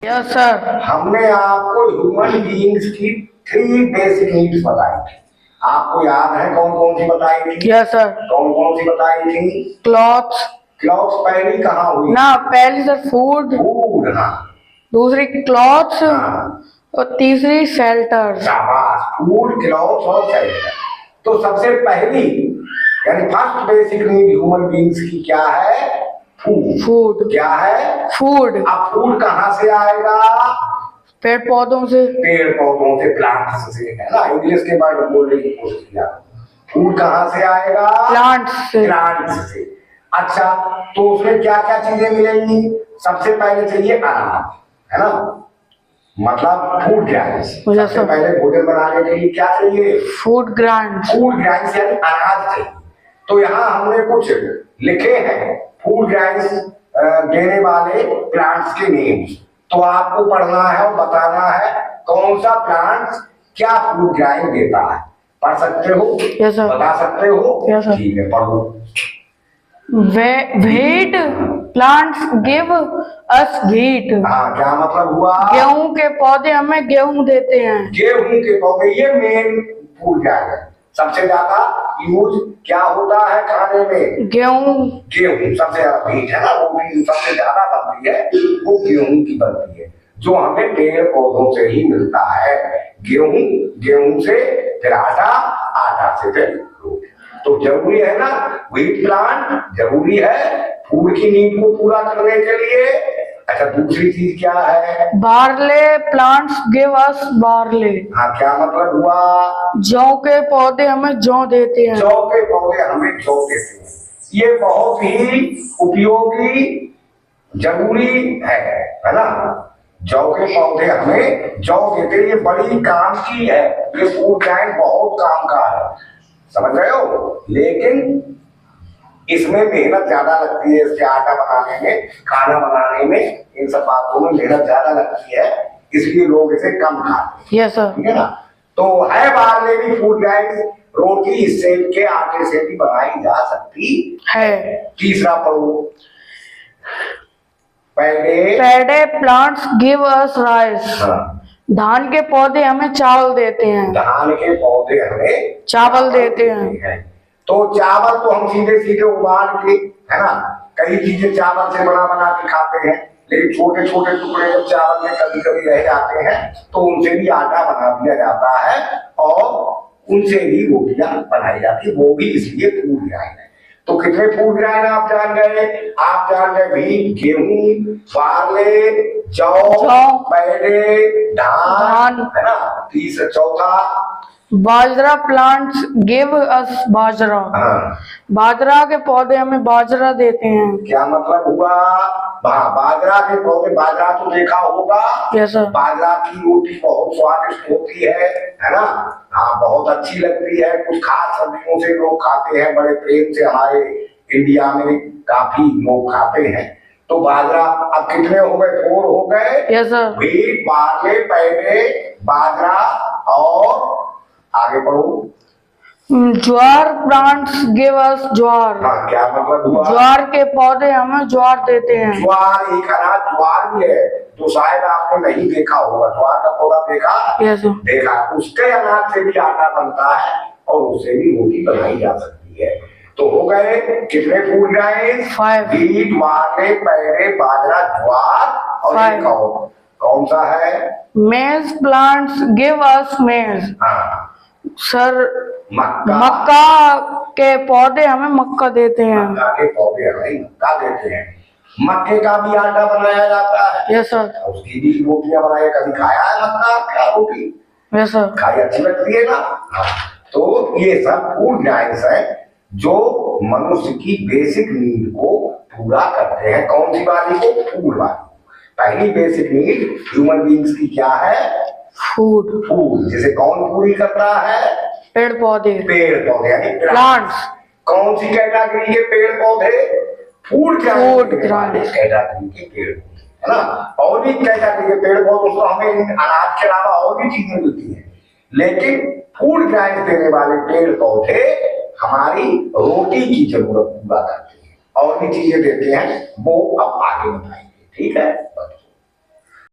Yes sir. हमने आपको human beings की 3 बेसिक नीड्स बताई थी। आपको याद है कौन कौन सी बताई थी? Yes sir. कौन कौन सी बताई थी? क्लॉथ्स। क्लॉथ्स पहली कहाँ हुई? ना, पहली सर फूड, फूड, हाँ। दूसरी क्लॉथ्स, हाँ, और तीसरी शेल्टर। शाबाश, फूड, क्लॉथ्स और शेल्टर। तो सबसे पहली यानी first basic need human beings की क्या है? फूड। फूड। क्या है? फूड। अब फूड कहाँ से आएगा? पेड़ पौधों से। पेड़ पौधों से, प्लांट्स से, है ना। इंग्लिश के वर्ड बोलने की कोशिश किया। फूड कहाँ से आएगा? प्लांट्स से। प्लांट्स से। अच्छा, तो उसमें क्या क्या चीजें मिलेंगी? सबसे पहले चाहिए अनाज, है ना, मतलब फूड ग्रेन्स। सबसे पहले भोजन बनाने के लिए क्या चाहिए? Food grains. फूड ग्रेन्स यानी अनाज चाहिए। तो यहाँ हमने कुछ लिखे हैं फूड ग्रेन्स देने वाले प्लांट्स के नेम्स। तो आपको पढ़ना है और बताना है कौन सा प्लांट क्या फूड ग्रेन देता है। पढ़ सकते हो? Yes sir. बता सकते हो? Yes sir. ठीक है, पढ़ो। Wheat plants give us wheat. हाँ, क्या मतलब हुआ? गेहूं के पौधे हमें गेहूं देते हैं। गेहूं के पौधे, ये मेन फूड ग्रेन है। सबसे ज्यादा यूज क्या होता है खाने में? गेहूं। गेहूं सबसे ज्यादा, व्हीट है ना, वो भी सबसे ज्यादा बनती है, वो गेहूं की बनती है, जो हमें पेड़ पौधों से ही मिलता है। गेहूं, गेहूं से फिर आटा, आटा से फिर रोटी। तो जरूरी है ना, व्हीट प्लांट जरूरी है फूड की नीड को पूरा करने के लिए। अच्छा, दूसरी चीज क्या है? Barley plants give us barley. हाँ, क्या मतलब हुआ? जौ के पौधे हमें जौ देते हैं। जौ के पौधे हमें जौ देते हैं। ये बहुत ही उपयोगी, जरूरी है ना। जौ के पौधे हमें जौ देते हैं, ये बड़ी काम की है, ये फूड ग्रेन बहुत काम का है, समझ रहे हो। लेकिन इसमें मेहनत ज्यादा लगती है, इसके आटा बनाने में, खाना बनाने में, इन सब बातों में मेहनत ज्यादा लगती है, इसलिए लोग इसे कम खाते हैं। Yes sir. ठीक है ना। तो है बार्ले भी फूड ग्रेन, रोटी इससे के आटे से भी बनाई जा सकती है। तीसरा पढ़ो। पैडे प्लांट्स गिव अस राइस। धान के पौधे हमें चावल देते हैं। धान के पौधे हमें चावल देते हैं। तो चावल तो हम सीधे सीधे उबाल के, है ना, कई चीजें चावल से बना बना के खाते हैं, लेकिन छोटे छोटे टुकड़े जब चावल में कभी कभी रह जाते हैं तो उनसे भी आटा बना दिया जाता है और उनसे भी रोटियां बनाई जाती है, वो भी इसलिए फूड ग्रेन है। तो कितने फूड ग्रेन आप जान गए? आप जान गए व्हीट, गेहूं, बार्ले, जौ, पैडे, धान, है ना। तीसरा, चौथा बाजरा प्लांट्स गिव अस बाजरा। बाजरा के पौधे हमें बाजरा देते हैं। क्या मतलब हुआ? बाजरा के पौधे, बाजरा तो देखा होगा। Yes sir. बाजरा की रोटी बहुत स्वादिष्ट होती है ना। हाँ, बहुत अच्छी लगती है। कुछ खास सब्जियों से लोग खाते हैं, बड़े प्रेम से हमारे इंडिया में काफी लोग खाते हैं। तो बाजरा अब कितने हो गए? 4 हो गए। Yes sir. व्हीट, बार्ले, पैडे, बाजरा, और आगे बढ़ो। ज्वार प्लांट्स गिव अस ज्वार। हाँ, क्या मतलब हुआ? ज्वार के पौधे हमें ज्वार देते हैं। ज्वार एक अनाज ज्वार भी है, जो शायद आपने नहीं देखा होगा। ज्वार का पौधा देखा? Yes sir. देखा। उसके अनाज से भी आटा बनता है और उससे भी रोटी बनाई जा सकती है। तो हो गए कितने फूड ग्रेन? 5। व्हीट, बार्ले, पैडे, बाजरा, ज्वार, और एक और कौन सा है? मेज प्लांट्स गिव अस मेज। हाँ सर, मक्का के पौधे हमें मक्का देते हैं। मक्का के पौधे हमें मक्का देते हैं। मक्के का भी आटा बनाया जाता है। Yes sir. उसकी भी रोटियां बनाई, कभी खाया है मक्का का रोटी? Yes sir. खाई, अच्छी लगती है ना। तो ये सब फूड ग्रेन्स है जो मनुष्य की बेसिक नीड को पूरा करते हैं। कौन सी वाली को? फूड वाली। पहली बेसिक नीड ह्यूमन बीइंग्स की क्या है? फूड। फूड। जिसे कौन पूरी करता है? पेड़ पौधे। पेड़ पौधे यानी प्लांट्स। कौन सी कैटेगरी के पेड़ पौधे? फूड कैटेगरी के पेड़ पौधे, है ना। और भी कैटेगरी के पेड़ पौधे, उसको हमें अनाज के अलावा और भी चीजें मिलती हैं, लेकिन फूड ग्रेन देने वाले पेड़ पौधे हमारी रोटी की जरूरत पूरा करते हैं, और भी चीजें देते हैं, वो अब आगे बताएंगे। ठीक है।